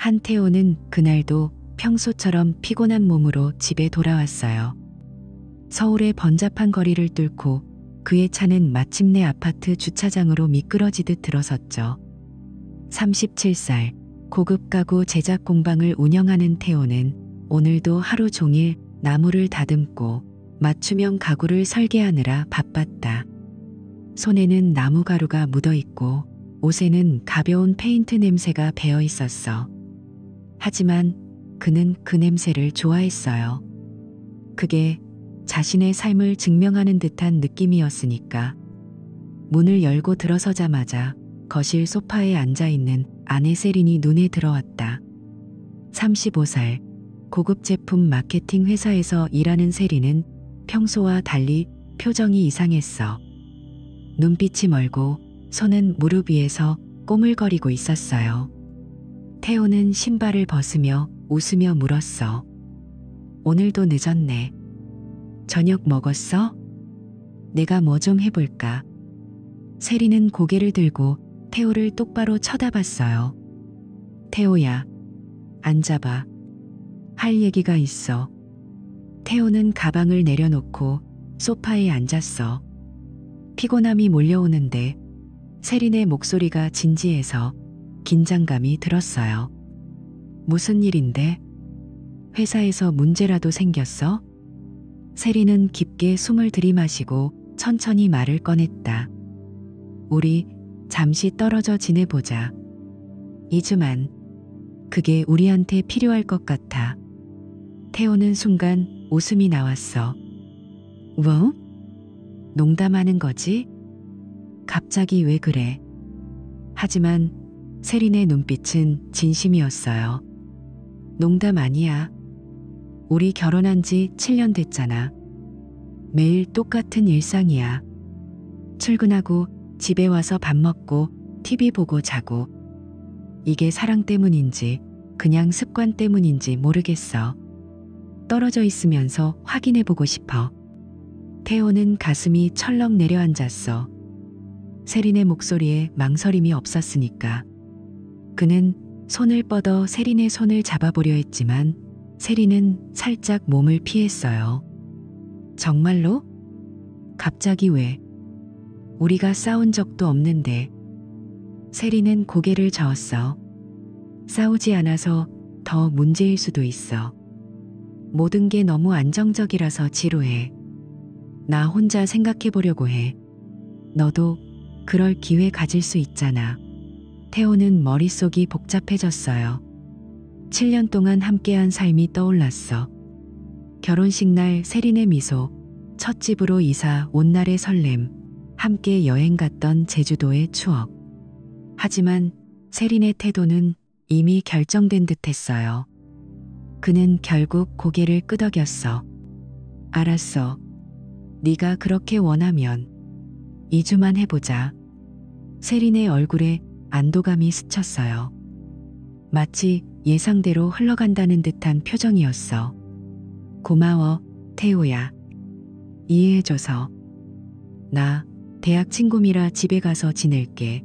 한태호는 그날도 평소처럼 피곤한 몸으로 집에 돌아왔어요. 서울의 번잡한 거리를 뚫고 그의 차는 마침내 아파트 주차장으로 미끄러지듯 들어섰죠. 37살 고급 가구 제작 공방을 운영하는 태호는 오늘도 하루 종일 나무를 다듬고 맞춤형 가구를 설계하느라 바빴다. 손에는 나무 가루가 묻어 있고 옷에는 가벼운 페인트 냄새가 배어 있었어. 하지만 그는 그 냄새를 좋아했어요. 그게 자신의 삶을 증명하는 듯한 느낌이었으니까. 문을 열고 들어서자마자 거실 소파에 앉아있는 아내 세린이 눈에 들어왔다. 35살 고급 제품 마케팅 회사에서 일하는 세린은 평소와 달리 표정이 이상했어. 눈빛이 멀고 손은 무릎 위에서 꼬물거리고 있었어요. 태호는 신발을 벗으며 웃으며 물었어. 오늘도 늦었네. 저녁 먹었어? 내가 뭐 좀 해볼까? 세린은 고개를 들고 태호를 똑바로 쳐다봤어요. 태호야, 앉아봐. 할 얘기가 있어. 태호는 가방을 내려놓고 소파에 앉았어. 피곤함이 몰려오는데 세린의 목소리가 진지해서 긴장감이 들었어요. 무슨 일인데? 회사에서 문제라도 생겼어? 세린은 깊게 숨을 들이마시고 천천히 말을 꺼냈다. 우리 잠시 떨어져 지내보자. 2주만. 그게 우리한테 필요할 것 같아. 태호는 순간 웃음이 나왔어. 뭐? 농담하는 거지? 갑자기 왜 그래? 하지만 세린의 눈빛은 진심이었어요. 농담 아니야. 우리 결혼한 지 7년 됐잖아. 매일 똑같은 일상이야. 출근하고 집에 와서 밥 먹고 TV 보고 자고. 이게 사랑 때문인지 그냥 습관 때문인지 모르겠어. 떨어져 있으면서 확인해보고 싶어. 태호는 가슴이 철렁 내려앉았어. 세린의 목소리에 망설임이 없었으니까. 그는 손을 뻗어 세린의 손을 잡아보려 했지만 세린은 살짝 몸을 피했어요. 정말로? 갑자기 왜? 우리가 싸운 적도 없는데. 세린은 고개를 저었어. 싸우지 않아서 더 문제일 수도 있어. 모든 게 너무 안정적이라서 지루해. 나 혼자 생각해 보려고 해. 너도 그럴 기회 가질 수 있잖아. 태호는 머릿속이 복잡해졌어요. 7년 동안 함께한 삶이 떠올랐어. 결혼식 날 세린의 미소, 첫 집으로 이사 온 날의 설렘, 함께 여행 갔던 제주도의 추억. 하지만 세린의 태도는 이미 결정된 듯 했어요. 그는 결국 고개를 끄덕였어. 알았어. 네가 그렇게 원하면 2주만 해보자. 세린의 얼굴에 안도감이 스쳤어요. 마치 예상대로 흘러간다는 듯한 표정이었어. 고마워, 태호야. 이해해줘서. 나 대학 친구미라 집에 가서 지낼게.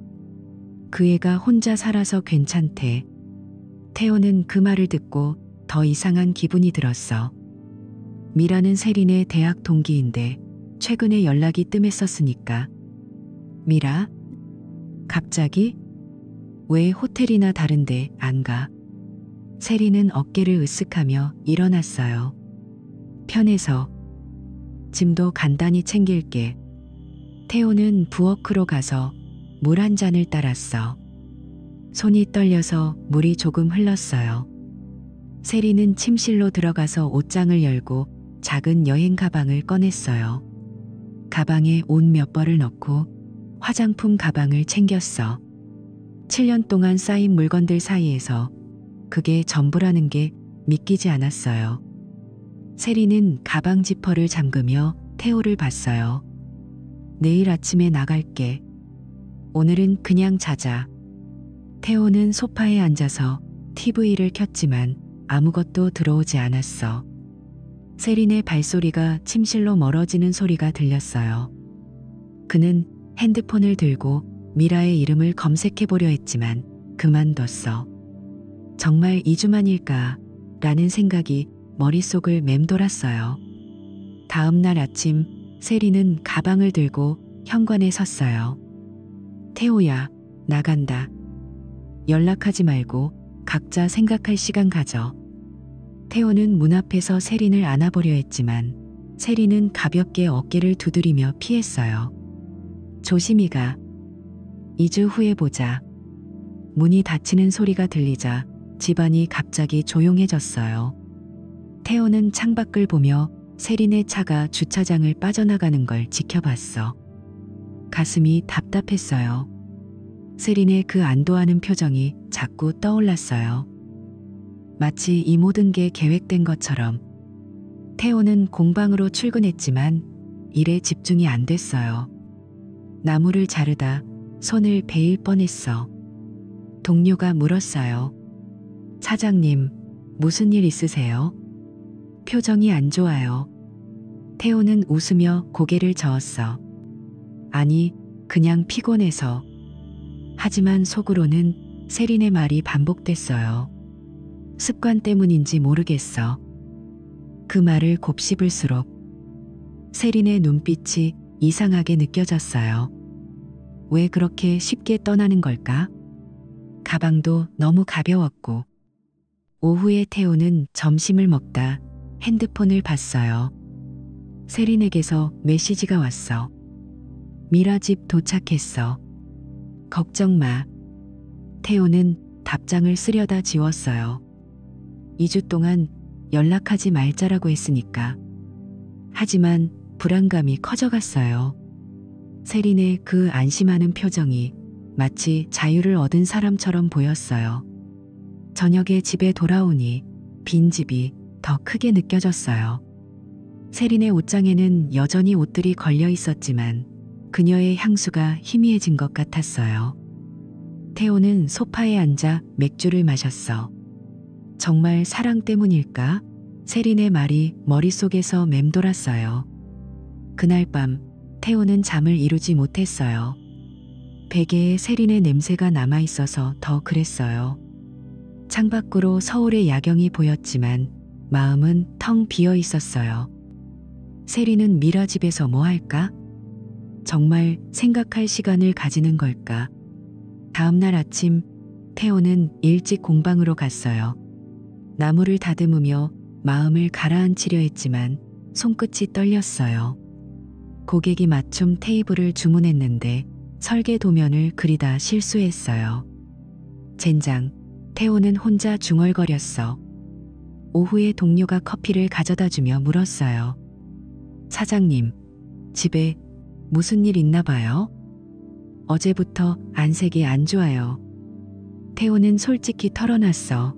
그 애가 혼자 살아서 괜찮대. 태호는 그 말을 듣고 더 이상한 기분이 들었어. 미라는 세린의 대학 동기인데 최근에 연락이 뜸했었으니까. 미라? 갑자기? 왜 호텔이나 다른데 안 가? 세린은 어깨를 으쓱하며 일어났어요. 편해서. 짐도 간단히 챙길게. 태호는 부엌으로 가서 물 한 잔을 따랐어. 손이 떨려서 물이 조금 흘렀어요. 세린은 침실로 들어가서 옷장을 열고 작은 여행 가방을 꺼냈어요. 가방에 옷 몇 벌을 넣고 화장품 가방을 챙겼어. 7년 동안 쌓인 물건들 사이에서 그게 전부라는 게 믿기지 않았어요. 세린은 가방 지퍼를 잠그며 태호를 봤어요. 내일 아침에 나갈게. 오늘은 그냥 자자. 태호는 소파에 앉아서 TV를 켰지만 아무것도 들어오지 않았어. 세린의 발소리가 침실로 멀어지는 소리가 들렸어요. 그는 핸드폰을 들고 미라의 이름을 검색해보려 했지만 그만뒀어. 정말 2주만일까? 라는 생각이 머릿속을 맴돌았어요. 다음 날 아침 세리는 가방을 들고 현관에 섰어요. 태호야, 나간다. 연락하지 말고 각자 생각할 시간 가져. 태호는 문 앞에서 세린을 안아보려 했지만 세린은 가볍게 어깨를 두드리며 피했어요. 조심히 가. 2주 후에 보자. 문이 닫히는 소리가 들리자 집안이 갑자기 조용해졌어요. 태호는 창밖을 보며 세린의 차가 주차장을 빠져나가는 걸 지켜봤어. 가슴이 답답했어요. 세린의 그 안도하는 표정이 자꾸 떠올랐어요. 마치 이 모든 게 계획된 것처럼. 태호는 공방으로 출근했지만 일에 집중이 안 됐어요. 나무를 자르다 손을 베일 뻔했어. 동료가 물었어요. 사장님, 무슨 일 있으세요? 표정이 안 좋아요. 태호는 웃으며 고개를 저었어. 아니, 그냥 피곤해서. 하지만 속으로는 세린의 말이 반복됐어요. 습관 때문인지 모르겠어. 그 말을 곱씹을수록 세린의 눈빛이 이상하게 느껴졌어요. 왜 그렇게 쉽게 떠나는 걸까? 가방도 너무 가벼웠고. 오후에 태호는 점심을 먹다 핸드폰을 봤어요. 세린에게서 메시지가 왔어. 미라 집 도착했어. 걱정 마. 태호는 답장을 쓰려다 지웠어요. 2주 동안 연락하지 말자라고 했으니까. 하지만 불안감이 커져갔어요. 세린의 그 안심하는 표정이 마치 자유를 얻은 사람처럼 보였어요. 저녁에 집에 돌아오니 빈집이 더 크게 느껴졌어요. 세린의 옷장에는 여전히 옷들이 걸려 있었지만 그녀의 향수가 희미해진 것 같았어요. 태호는 소파에 앉아 맥주를 마셨어. 정말 사랑 때문일까? 세린의 말이 머릿속에서 맴돌았어요. 그날 밤 태호는 잠을 이루지 못했어요. 베개에 세린의 냄새가 남아있어서 더 그랬어요. 창밖으로 서울의 야경이 보였지만 마음은 텅 비어 있었어요. 세린은 미라 집에서 뭐 할까? 정말 생각할 시간을 가지는 걸까? 다음 날 아침 태호는 일찍 공방으로 갔어요. 나무를 다듬으며 마음을 가라앉히려 했지만 손끝이 떨렸어요. 고객이 맞춤 테이블을 주문했는데 설계 도면을 그리다 실수했어요. 젠장, 태호는 혼자 중얼거렸어. 오후에 동료가 커피를 가져다 주며 물었어요. 사장님, 집에 무슨 일 있나 봐요? 어제부터 안색이 안 좋아요. 태호는 솔직히 털어놨어.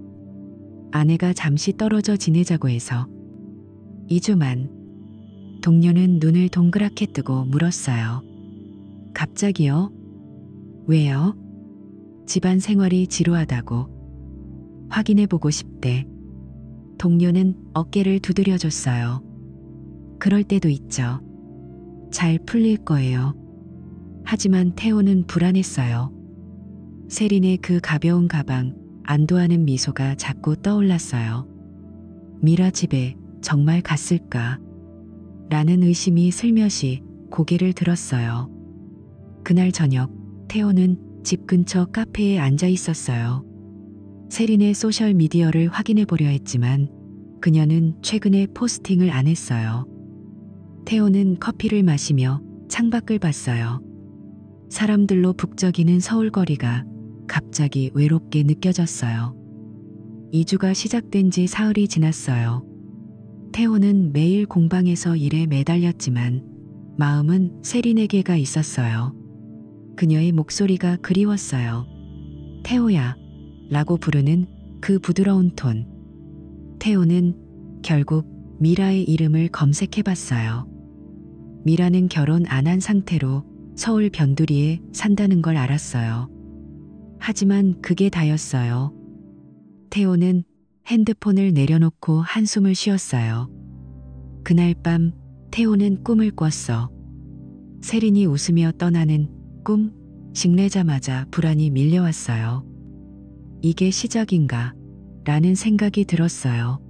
아내가 잠시 떨어져 지내자고 해서. 2주만. 동료는 눈을 동그랗게 뜨고 물었어요. 갑자기요? 왜요? 집안 생활이 지루하다고. 확인해보고 싶대. 동료는 어깨를 두드려줬어요. 그럴 때도 있죠. 잘 풀릴 거예요. 하지만 태호는 불안했어요. 세린의 그 가벼운 가방, 안도하는 미소가 자꾸 떠올랐어요. 미라 집에 정말 갔을까? 라는 의심이 슬며시 고개를 들었어요. 그날 저녁 태호는 집 근처 카페에 앉아 있었어요. 세린의 소셜미디어를 확인해 보려 했지만 그녀는 최근에 포스팅을 안 했어요. 태호는 커피를 마시며 창밖을 봤어요. 사람들로 북적이는 서울거리가 갑자기 외롭게 느껴졌어요. 2주가 시작된 지 사흘이 지났어요. 태호는 매일 공방에서 일에 매달렸지만 마음은 세린에게 가 있었어요. 그녀의 목소리가 그리웠어요. 태호야 라고 부르는 그 부드러운 톤. 태호는 결국 미라의 이름을 검색해봤어요. 미라는 결혼 안 한 상태로 서울 변두리에 산다는 걸 알았어요. 하지만 그게 다였어요. 태호는 핸드폰을 내려놓고 한숨을 쉬었어요. 그날 밤 태호는 꿈을 꿨어. 세린이 웃으며 떠나는 꿈. 식내자마자 불안이 밀려왔어요. 이게 시작인가? 라는 생각이 들었어요.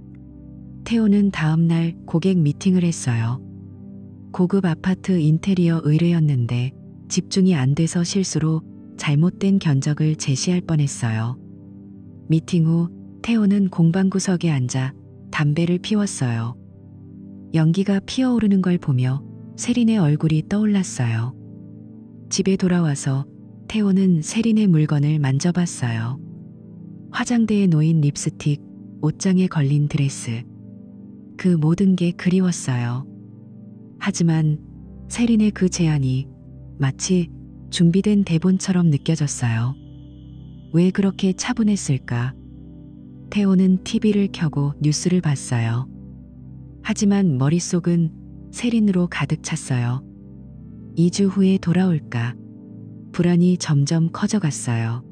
태호는 다음날 고객 미팅을 했어요. 고급 아파트 인테리어 의뢰였는데 집중이 안 돼서 실수로 잘못된 견적을 제시할 뻔했어요. 미팅 후 태호는 공방 구석에 앉아 담배를 피웠어요. 연기가 피어오르는 걸 보며 세린의 얼굴이 떠올랐어요. 집에 돌아와서 태호는 세린의 물건을 만져봤어요. 화장대에 놓인 립스틱, 옷장에 걸린 드레스. 그 모든 게 그리웠어요. 하지만 세린의 그 제안이 마치 준비된 대본처럼 느껴졌어요. 왜 그렇게 차분했을까? 태호는 TV를 켜고 뉴스를 봤어요. 하지만 머릿속은 세린으로 가득 찼어요. 2주 후에 돌아올까? 불안이 점점 커져갔어요.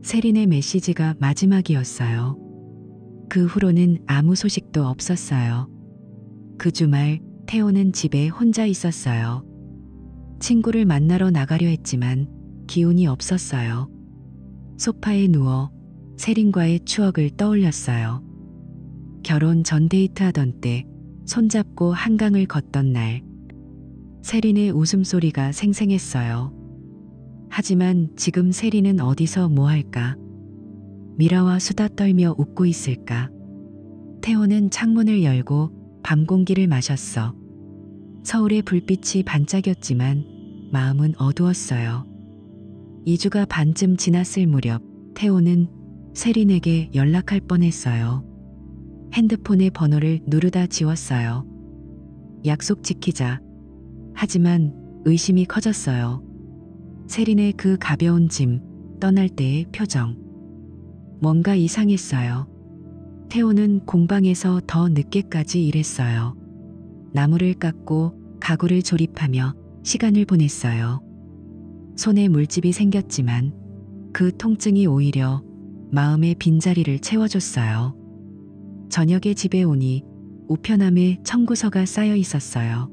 세린의 메시지가 마지막이었어요. 그 후로는 아무 소식도 없었어요. 그 주말 태호는 집에 혼자 있었어요. 친구를 만나러 나가려 했지만 기운이 없었어요. 소파에 누워 세린과의 추억을 떠올렸어요. 결혼 전 데이트하던 때 손잡고 한강을 걷던 날 세린의 웃음소리가 생생했어요. 하지만 지금 세린은 어디서 뭐 할까? 미라와 수다 떨며 웃고 있을까? 태호는 창문을 열고 밤 공기를 마셨어. 서울의 불빛이 반짝였지만 마음은 어두웠어요. 2주가 반쯤 지났을 무렵 태호는 세린에게 연락할 뻔했어요. 핸드폰의 번호를 누르다 지웠어요. 약속 지키자. 하지만 의심이 커졌어요. 세린의 그 가벼운 짐, 떠날 때의 표정. 뭔가 이상했어요. 태호는 공방에서 더 늦게까지 일했어요. 나무를 깎고 가구를 조립하며 시간을 보냈어요. 손에 물집이 생겼지만 그 통증이 오히려 마음의 빈자리를 채워줬어요. 저녁에 집에 오니 우편함에 청구서가 쌓여 있었어요.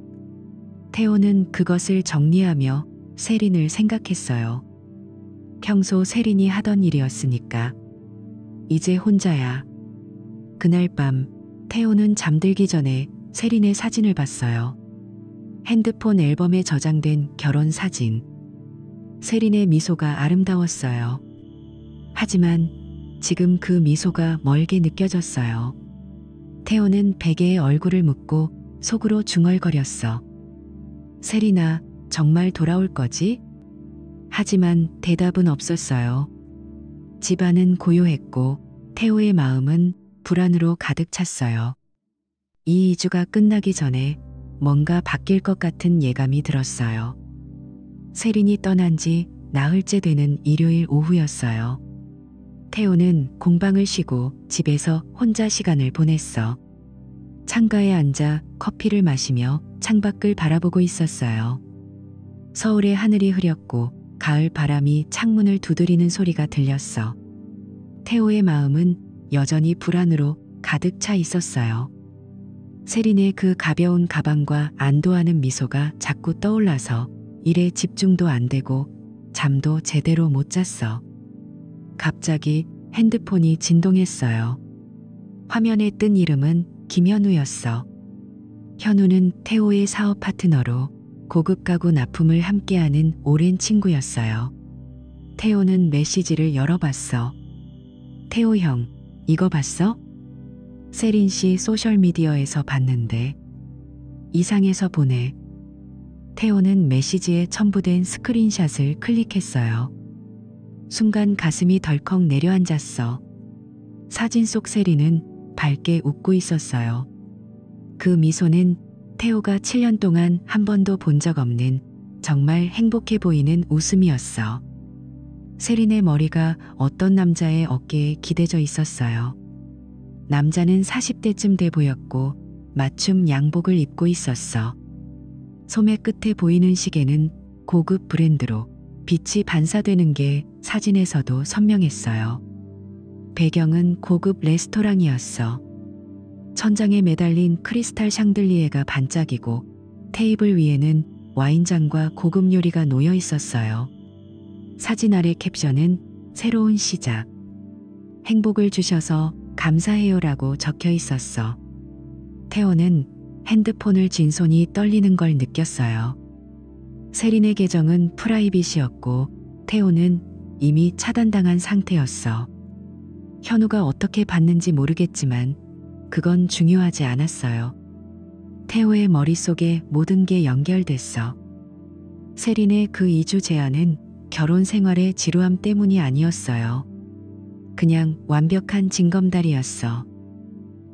태호는 그것을 정리하며 세린을 생각했어요. 평소 세린이 하던 일이었으니까. 이제 혼자야. 그날 밤 태호는 잠들기 전에 세린의 사진을 봤어요. 핸드폰 앨범에 저장된 결혼 사진. 세린의 미소가 아름다웠어요. 하지만 지금 그 미소가 멀게 느껴졌어요. 태호는 베개에 얼굴을 묻고 속으로 중얼거렸어. 세린아, 정말 돌아올 거지? 하지만 대답은 없었어요. 집안은 고요했고 태호의 마음은 불안으로 가득 찼어요. 이 2주가 끝나기 전에 뭔가 바뀔 것 같은 예감이 들었어요. 세린이 떠난 지 나흘째 되는 일요일 오후였어요. 태호는 공방을 쉬고 집에서 혼자 시간을 보냈어. 창가에 앉아 커피를 마시며 창밖을 바라보고 있었어요. 서울의 하늘이 흐렸고 가을 바람이 창문을 두드리는 소리가 들렸어. 태호의 마음은 여전히 불안으로 가득 차 있었어요. 세린의 그 가벼운 가방과 안도하는 미소가 자꾸 떠올라서 일에 집중도 안 되고 잠도 제대로 못 잤어. 갑자기 핸드폰이 진동했어요. 화면에 뜬 이름은 김현우였어. 현우는 태호의 사업 파트너로 고급 가구 납품을 함께하는 오랜 친구였어요. 태호는 메시지를 열어봤어. 태호 형, 이거 봤어? 세린 씨 소셜미디어에서 봤는데. 이상해서 보내. 태호는 메시지에 첨부된 스크린샷을 클릭했어요. 순간 가슴이 덜컥 내려앉았어. 사진 속 세린은 밝게 웃고 있었어요. 그 미소는 태호가 7년 동안 한 번도 본 적 없는 정말 행복해 보이는 웃음이었어. 세린의 머리가 어떤 남자의 어깨에 기대져 있었어요. 남자는 40대쯤 돼 보였고 맞춤 양복을 입고 있었어. 소매 끝에 보이는 시계는 고급 브랜드로 빛이 반사되는 게 사진에서도 선명했어요. 배경은 고급 레스토랑이었어. 천장에 매달린 크리스탈 샹들리에가 반짝이고 테이블 위에는 와인잔과 고급 요리가 놓여 있었어요. 사진 아래 캡션은 새로운 시작. 행복을 주셔서 감사해요라고 적혀 있었어. 태호는 핸드폰을 쥔 손이 떨리는 걸 느꼈어요. 세린의 계정은 프라이빗이었고 태호는 이미 차단당한 상태였어. 현우가 어떻게 봤는지 모르겠지만 그건 중요하지 않았어요. 태호의 머릿속에 모든 게 연결됐어. 세린의 그 2주 제한은 결혼 생활의 지루함 때문이 아니었어요. 그냥 완벽한 징검다리였어.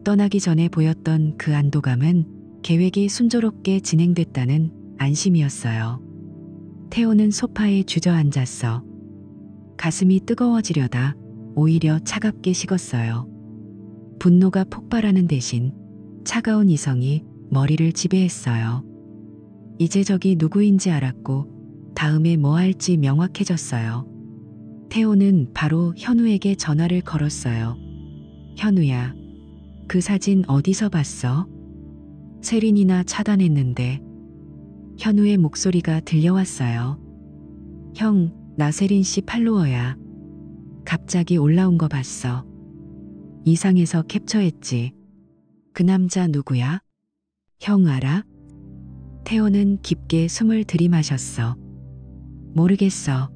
떠나기 전에 보였던 그 안도감은 계획이 순조롭게 진행됐다는 안심이었어요. 태호는 소파에 주저앉았어. 가슴이 뜨거워지려다 오히려 차갑게 식었어요. 분노가 폭발하는 대신 차가운 이성이 머리를 지배했어요. 이제 적이 누구인지 알았고 다음에 뭐 할지 명확해졌어요. 태호는 바로 현우에게 전화를 걸었어요. 현우야, 그 사진 어디서 봤어? 세린이나 차단했는데. 현우의 목소리가 들려왔어요. 형, 나 세린 씨 팔로워야. 갑자기 올라온 거 봤어. 이상해서 캡처했지. 그 남자 누구야? 형 알아? 태호는 깊게 숨을 들이마셨어. 모르겠어.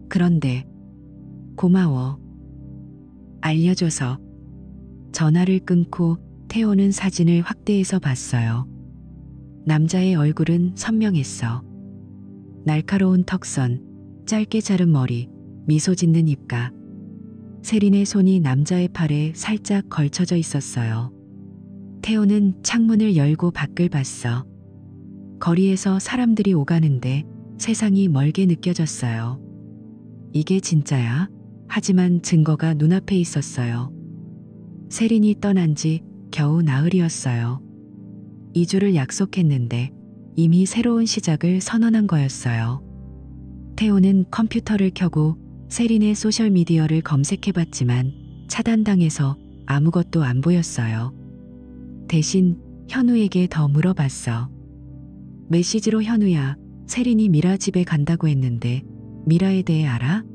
그런데 고마워. 알려줘서. 전화를 끊고 태호는 사진을 확대해서 봤어요. 남자의 얼굴은 선명했어. 날카로운 턱선, 짧게 자른 머리, 미소 짓는 입가. 세린의 손이 남자의 팔에 살짝 걸쳐져 있었어요. 태호는 창문을 열고 밖을 봤어. 거리에서 사람들이 오가는데 세상이 멀게 느껴졌어요. 이게 진짜야? 하지만 증거가 눈앞에 있었어요. 세린이 떠난 지 겨우 나흘이었어요. 2주를 약속했는데 이미 새로운 시작을 선언한 거였어요. 태호는 컴퓨터를 켜고 세린의 소셜미디어를 검색해봤지만 차단당해서 아무것도 안 보였어요. 대신 현우에게 더 물어봤어. 메시지로 현우야, 세린이 미라 집에 간다고 했는데 미라에 대해 알아?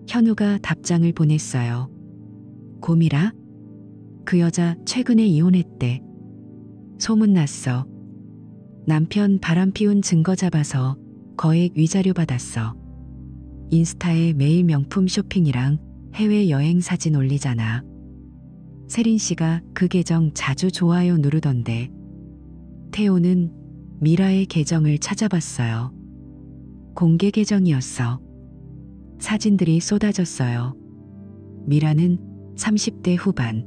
현우가 답장을 보냈어요. 고미라? 그 여자 최근에 이혼했대. 소문났어. 남편 바람 피운 증거 잡아서 거액 위자료 받았어. 인스타에 매일 명품 쇼핑이랑 해외여행 사진 올리잖아. 세린 씨가 그 계정 자주 좋아요 누르던데. 태호는 미라의 계정을 찾아봤어요. 공개 계정이었어. 사진들이 쏟아졌어요. 미라는 30대 후반,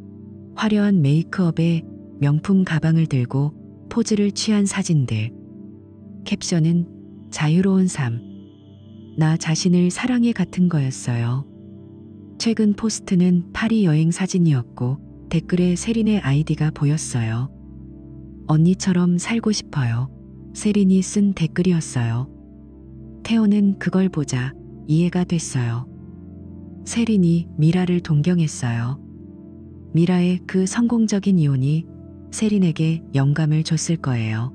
화려한 메이크업에 명품 가방을 들고 포즈를 취한 사진들. 캡션은 자유로운 삶. 나 자신을 사랑해 같은 거였어요. 최근 포스트는 파리 여행 사진이었고 댓글에 세린의 아이디가 보였어요. 언니처럼 살고 싶어요. 세린이 쓴 댓글이었어요. 태호는 그걸 보자 이해가 됐어요. 세린이 미라를 동경했어요. 미라의 그 성공적인 이혼이 세린에게 영감을 줬을 거예요.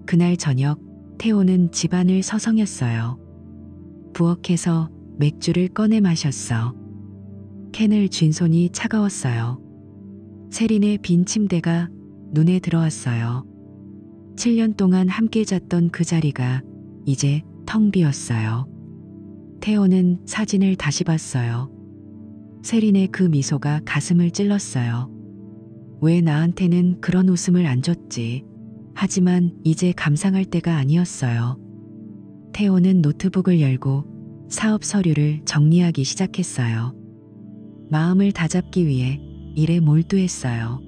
그날 저녁 태호는 집안을 서성였어요. 부엌에서 맥주를 꺼내 마셨어. 캔을 쥔 손이 차가웠어요. 세린의 빈 침대가 눈에 들어왔어요. 7년 동안 함께 잤던 그 자리가 이제 텅 비었어요. 태호는 사진을 다시 봤어요. 세린의 그 미소가 가슴을 찔렀어요. 왜 나한테는 그런 웃음을 안 줬지? 하지만 이제 감상할 때가 아니었어요. 태호는 노트북을 열고 사업 서류를 정리하기 시작했어요. 마음을 다잡기 위해 일에 몰두했어요.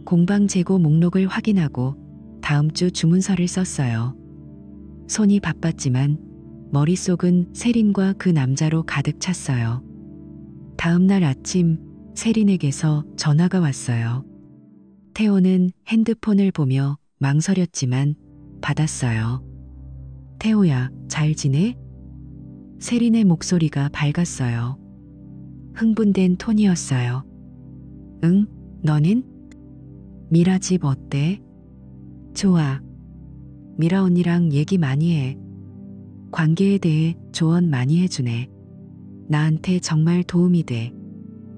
공방 재고 목록을 확인하고 다음 주 주문서를 썼어요. 손이 바빴지만 머릿속은 세린과 그 남자로 가득 찼어요. 다음 날 아침 세린에게서 전화가 왔어요. 태호는 핸드폰을 보며 망설였지만 받았어요. 태호야, 잘 지내? 세린의 목소리가 밝았어요. 흥분된 톤이었어요. 응, 너는? 미라 집 어때? 좋아. 미라 언니랑 얘기 많이 해. 관계에 대해 조언 많이 해주네. 나한테 정말 도움이 돼.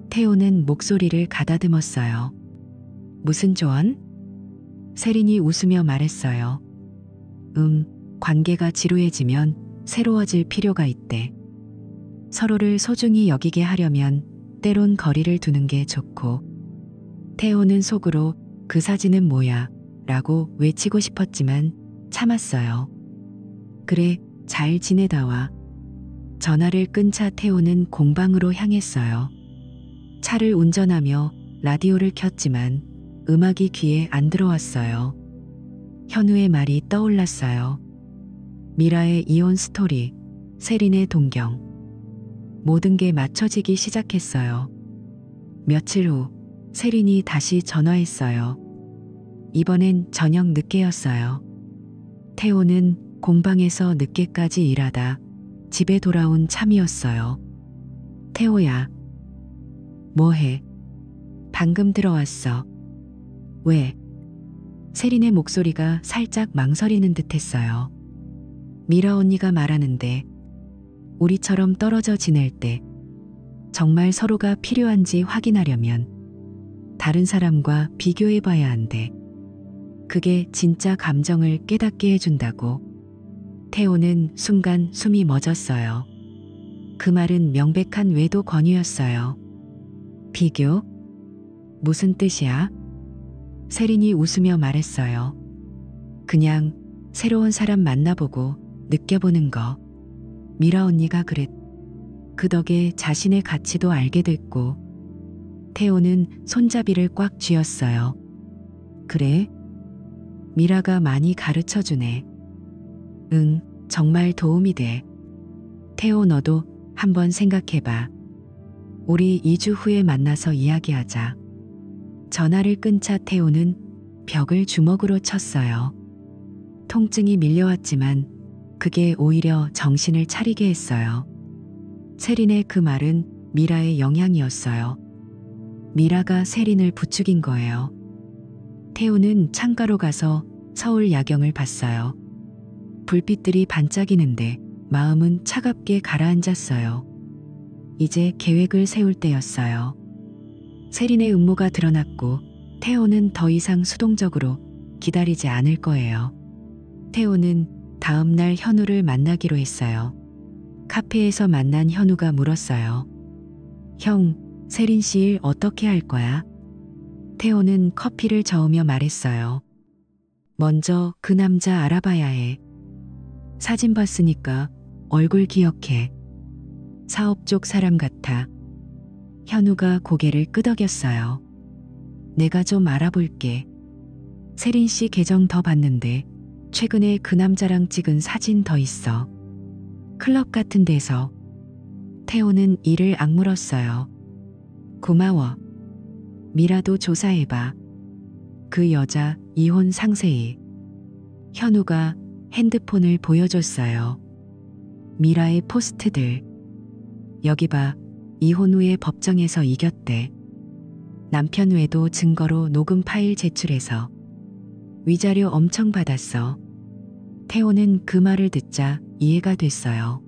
태호는 목소리를 가다듬었어요. 무슨 조언? 세린이 웃으며 말했어요. 관계가 지루해지면 새로워질 필요가 있대. 서로를 소중히 여기게 하려면 때론 거리를 두는 게 좋고. 태호는 속으로 그 사진은 뭐야? 라고 외치고 싶었지만 참았어요. 그래, 잘 지내다와. 전화를 끈 차 태호는 공방으로 향했어요. 차를 운전하며 라디오를 켰지만 음악이 귀에 안 들어왔어요. 현우의 말이 떠올랐어요. 미라의 이혼 스토리, 세린의 동경. 모든 게 맞춰지기 시작했어요. 며칠 후 세린이 다시 전화했어요. 이번엔 저녁 늦게였어요. 태호는 공방에서 늦게까지 일하다 집에 돌아온 참이었어요. 태호야. 뭐해? 방금 들어왔어. 왜? 세린의 목소리가 살짝 망설이는 듯했어요. 미라 언니가 말하는데 우리처럼 떨어져 지낼 때 정말 서로가 필요한지 확인하려면 다른 사람과 비교해봐야 한대. 그게 진짜 감정을 깨닫게 해준다고. 태호는 순간 숨이 멎었어요. 그 말은 명백한 외도 권유였어요. 비교? 무슨 뜻이야? 세린이 웃으며 말했어요. 그냥 새로운 사람 만나보고 느껴보는 거. 미라 언니가 그랬. 그 덕에 자신의 가치도 알게 됐고. 태호는 손잡이를 꽉 쥐었어요. 그래? 미라가 많이 가르쳐주네. 응, 정말 도움이 돼. 태호 너도 한번 생각해봐. 우리 2주 후에 만나서 이야기하자. 전화를 끈 차 태호는 벽을 주먹으로 쳤어요. 통증이 밀려왔지만 그게 오히려 정신을 차리게 했어요. 세린의 그 말은 미라의 영향이었어요. 미라가 세린을 부추긴 거예요. 태호는 창가로 가서 서울 야경을 봤어요. 불빛들이 반짝이는데 마음은 차갑게 가라앉았어요. 이제 계획을 세울 때였어요. 세린의 음모가 드러났고 태호는 더 이상 수동적으로 기다리지 않을 거예요. 태호는 다음 날 현우를 만나기로 했어요. 카페에서 만난 현우가 물었어요. 형, 세린 씨 일 어떻게 할 거야? 태호는 커피를 저으며 말했어요. 먼저 그 남자 알아봐야 해. 사진 봤으니까 얼굴 기억해. 사업 쪽 사람 같아. 현우가 고개를 끄덕였어요. 내가 좀 알아볼게. 세린 씨 계정 더 봤는데 최근에 그 남자랑 찍은 사진 더 있어. 클럽 같은 데서. 태호는 이를 악물었어요. 고마워. 미라도 조사해봐. 그 여자 이혼 상세히. 현우가 핸드폰을 보여줬어요. 미라의 포스트들. 여기 봐. 이혼 후에 법정에서 이겼대. 남편 외도 증거로 녹음 파일 제출해서. 위자료 엄청 받았어. 태호는 그 말을 듣자 이해가 됐어요.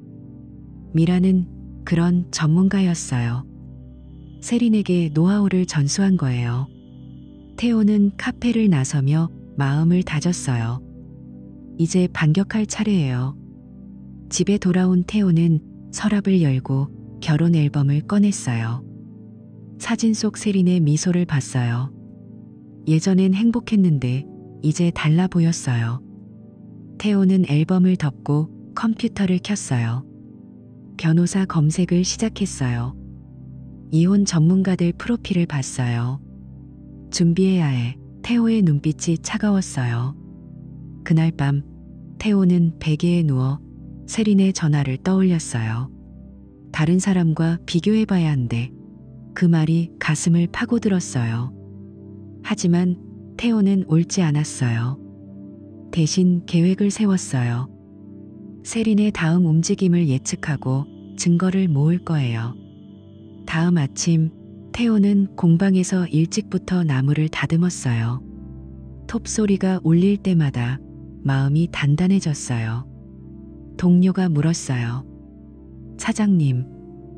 미라는 그런 전문가였어요. 세린에게 노하우를 전수한 거예요. 태호는 카페를 나서며 마음을 다졌어요. 이제 반격할 차례예요. 집에 돌아온 태호는 서랍을 열고 결혼 앨범을 꺼냈어요. 사진 속 세린의 미소를 봤어요. 예전엔 행복했는데 이제 달라 보였어요. 태호는 앨범을 덮고 컴퓨터를 켰어요. 변호사 검색을 시작했어요. 이혼 전문가들 프로필을 봤어요. 준비해야 해. 태호의 눈빛이 차가웠어요. 그날 밤 태호는 베개에 누워 세린의 전화를 떠올렸어요. 다른 사람과 비교해봐야 한대. 그 말이 가슴을 파고들었어요. 하지만 태호는 옳지 않았어요. 대신 계획을 세웠어요. 세린의 다음 움직임을 예측하고 증거를 모을 거예요. 다음 아침 태호는 공방에서 일찍부터 나무를 다듬었어요. 톱 소리가 울릴 때마다 마음이 단단해졌어요. 동료가 물었어요. 사장님,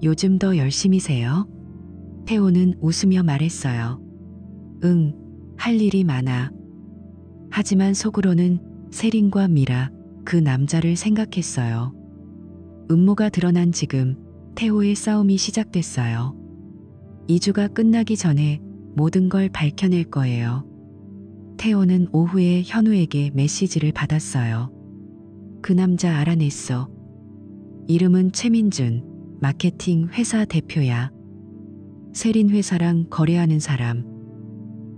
요즘 더 열심히세요? 태호는 웃으며 말했어요. 응, 할 일이 많아. 하지만 속으로는 세린과 미라, 그 남자를 생각했어요. 음모가 드러난 지금 태호의 싸움이 시작됐어요. 2주가 끝나기 전에 모든 걸 밝혀낼 거예요. 태호는 오후에 현우에게 메시지를 받았어요. 그 남자 알아냈어. 이름은 최민준, 마케팅 회사 대표야. 세린 회사랑 거래하는 사람.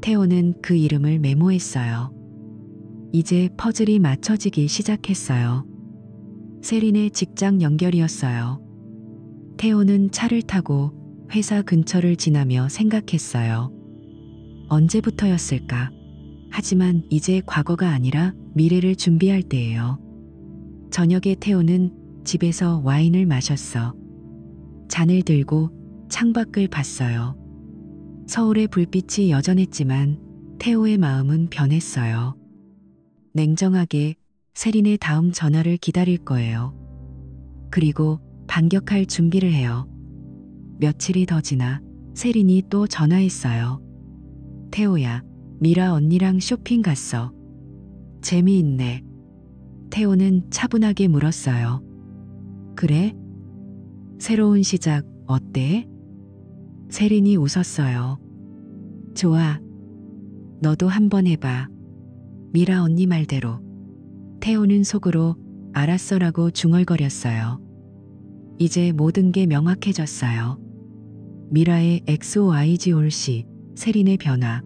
태호는 그 이름을 메모했어요. 이제 퍼즐이 맞춰지기 시작했어요. 세린의 직장 연결이었어요. 태호는 차를 타고 회사 근처를 지나며 생각했어요. 언제부터였을까? 하지만 이제 과거가 아니라 미래를 준비할 때예요. 저녁에 태호는 집에서 와인을 마셨어. 잔을 들고 창밖을 봤어요. 서울의 불빛이 여전했지만 태호의 마음은 변했어요. 냉정하게 세린의 다음 전화를 기다릴 거예요. 그리고 반격할 준비를 해요. 며칠이 더 지나 세린이 또 전화했어요. 태호야, 미라 언니랑 쇼핑 갔어. 재미있네. 태호는 차분하게 물었어요. 그래? 새로운 시작 어때? 세린이 웃었어요. 좋아. 너도 한번 해봐. 미라 언니 말대로. 태호는 속으로 알았어라고 중얼거렸어요. 이제 모든 게 명확해졌어요. 미라의 XOIG 올시, 세린의 변화.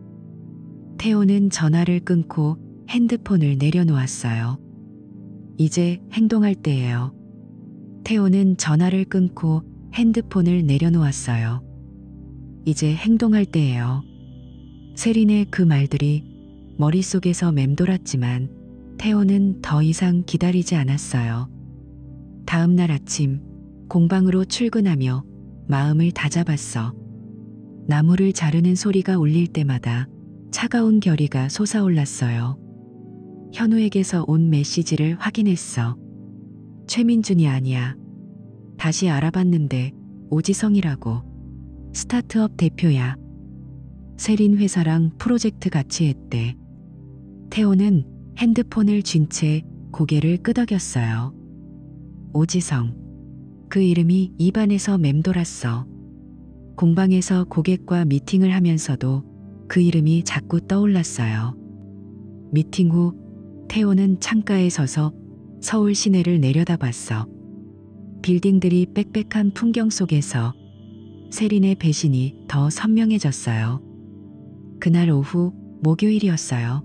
태호는 전화를 끊고 핸드폰을 내려놓았어요. 이제 행동할 때예요. 태호는 전화를 끊고 핸드폰을 내려놓았어요. 이제 행동할 때예요. 세린의 그 말들이 머릿속에서 맴돌았지만 태호는 더 이상 기다리지 않았어요. 다음 날 아침 공방으로 출근하며 마음을 다잡았어. 나무를 자르는 소리가 울릴 때마다 차가운 결의가 솟아올랐어요. 현우에게서 온 메시지를 확인했어. 최민준이 아니야. 다시 알아봤는데 오지성이라고. 스타트업 대표야. 세린 회사랑 프로젝트 같이 했대. 태호는 핸드폰을 쥔 채 고개를 끄덕였어요. 오지성. 그 이름이 입안에서 맴돌았어. 공방에서 고객과 미팅을 하면서도 그 이름이 자꾸 떠올랐어요. 미팅 후 태호는 창가에 서서 서울 시내를 내려다봤어. 빌딩들이 빽빽한 풍경 속에서 세린의 배신이 더 선명해졌어요. 그날 오후 목요일이었어요.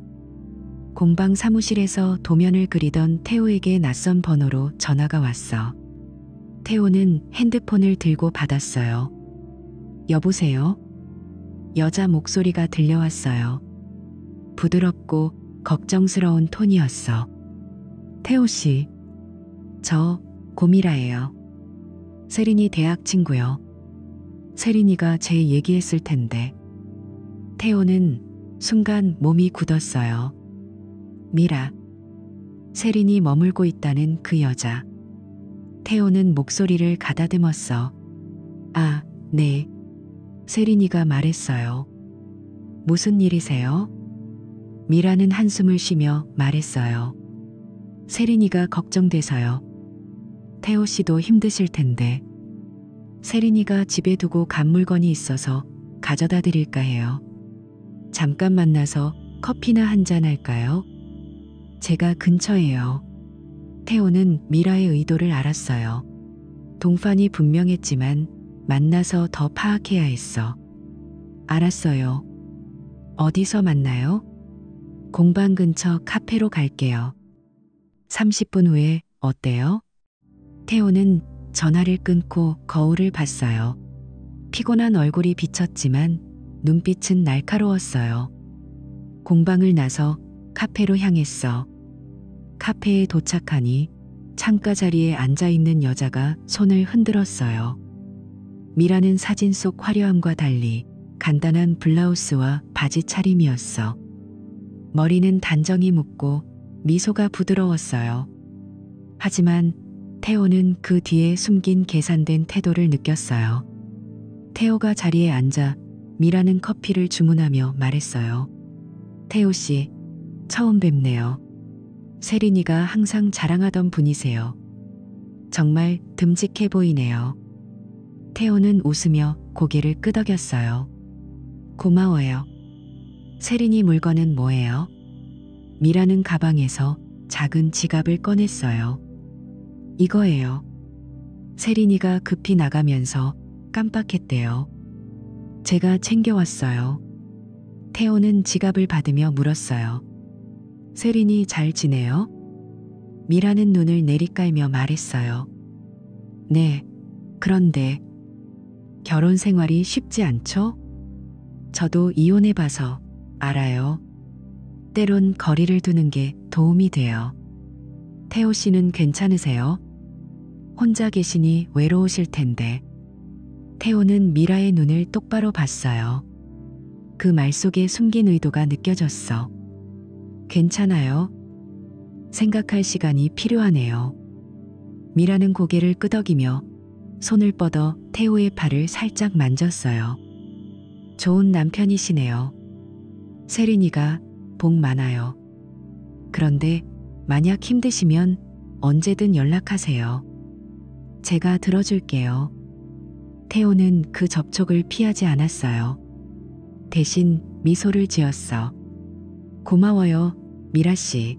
공방 사무실에서 도면을 그리던 태호에게 낯선 번호로 전화가 왔어. 태호는 핸드폰을 들고 받았어요. 여보세요? 여자 목소리가 들려왔어요. 부드럽고 걱정스러운 톤이었어. 태호 씨, 저 고미라예요. 세린이 대학 친구요. 세린이가 제 얘기했을 텐데. 태호는 순간 몸이 굳었어요. 미라. 세린이 머물고 있다는 그 여자. 태호는 목소리를 가다듬었어. 아, 네. 세린이가 말했어요. 무슨 일이세요? 미라는 한숨을 쉬며 말했어요. 세린이가 걱정돼서요. 태호 씨도 힘드실 텐데. 세린이가 집에 두고 간 물건이 있어서 가져다 드릴까 해요. 잠깐 만나서 커피나 한잔 할까요? 제가 근처에요. 태호는 미라의 의도를 알았어요. 동판이 분명했지만 만나서 더 파악해야 했어. 알았어요. 어디서 만나요? 공방 근처 카페로 갈게요. 30분 후에 어때요? 태호는 전화를 끊고 거울을 봤어요. 피곤한 얼굴이 비쳤지만 눈빛은 날카로웠어요. 공방을 나서 카페로 향했어. 카페에 도착하니 창가 자리에 앉아있는 여자가 손을 흔들었어요. 미라는 사진 속 화려함과 달리 간단한 블라우스와 바지 차림이었어. 머리는 단정히 묶고 미소가 부드러웠어요. 하지만 태호는 그 뒤에 숨긴 계산된 태도를 느꼈어요. 태호가 자리에 앉아 미라는 커피를 주문하며 말했어요. 태호 씨, 처음 뵙네요. 세린이가 항상 자랑하던 분이세요. 정말 듬직해 보이네요. 태호는 웃으며 고개를 끄덕였어요. 고마워요. 세린이 물건은 뭐예요? 미라는 가방에서 작은 지갑을 꺼냈어요. 이거예요. 세린이가 급히 나가면서 깜빡했대요. 제가 챙겨왔어요. 태호는 지갑을 받으며 물었어요. 세린이 잘 지내요? 미라는 눈을 내리깔며 말했어요. 네, 그런데 결혼 생활이 쉽지 않죠? 저도 이혼해봐서 알아요. 때론 거리를 두는 게 도움이 돼요. 태호 씨는 괜찮으세요? 혼자 계시니 외로우실 텐데. 태호는 미라의 눈을 똑바로 봤어요. 그 말 속에 숨긴 의도가 느껴졌어. 괜찮아요. 생각할 시간이 필요하네요. 미라는 고개를 끄덕이며 손을 뻗어 태호의 팔을 살짝 만졌어요. 좋은 남편이시네요. 세린이가 복 많아요. 그런데 만약 힘드시면 언제든 연락하세요. 제가 들어줄게요. 태호는 그 접촉을 피하지 않았어요. 대신 미소를 지었어. 고마워요, 미라 씨.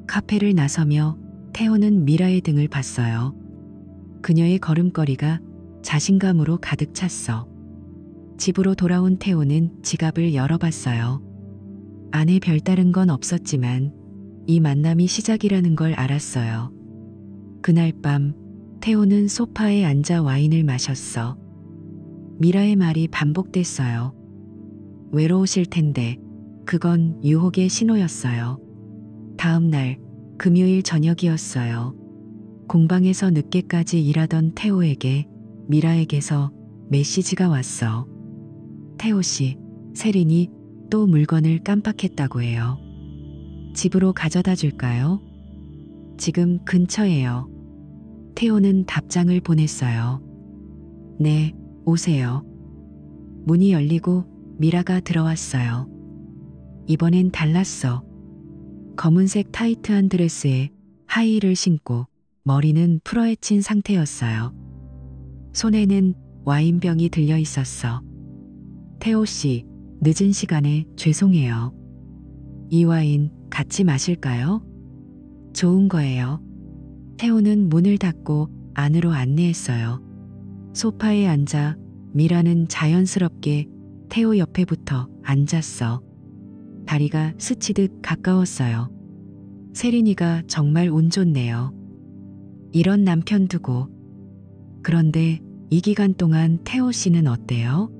카페를 나서며 태호는 미라의 등을 봤어요. 그녀의 걸음걸이가 자신감으로 가득 찼어. 집으로 돌아온 태호는 지갑을 열어봤어요. 안에 별다른 건 없었지만 이 만남이 시작이라는 걸 알았어요. 그날 밤 태호는 소파에 앉아 와인을 마셨어. 미라의 말이 반복됐어요. 외로우실 텐데 그건 유혹의 신호였어요. 다음 날 금요일 저녁이었어요. 공방에서 늦게까지 일하던 태호에게 미라에게서 메시지가 왔어. 태호 씨, 세린이 또 물건을 깜빡했다고 해요. 집으로 가져다 줄까요? 지금 근처예요. 태호는 답장을 보냈어요. 네, 오세요. 문이 열리고 미라가 들어왔어요. 이번엔 달랐어. 검은색 타이트한 드레스에 하이힐을 신고 머리는 풀어헤친 상태였어요. 손에는 와인병이 들려 있었어. 태호 씨, 늦은 시간에 죄송해요. 이 와인 같이 마실까요? 좋은 거예요. 태호는 문을 닫고 안으로 안내했어요. 소파에 앉아 미라는 자연스럽게 태호 옆에 붙어 앉았어. 다리가 스치듯 가까웠어요. 세린이가 정말 운 좋네요. 이런 남편 두고. 그런데 이 기간 동안 태호 씨는 어때요?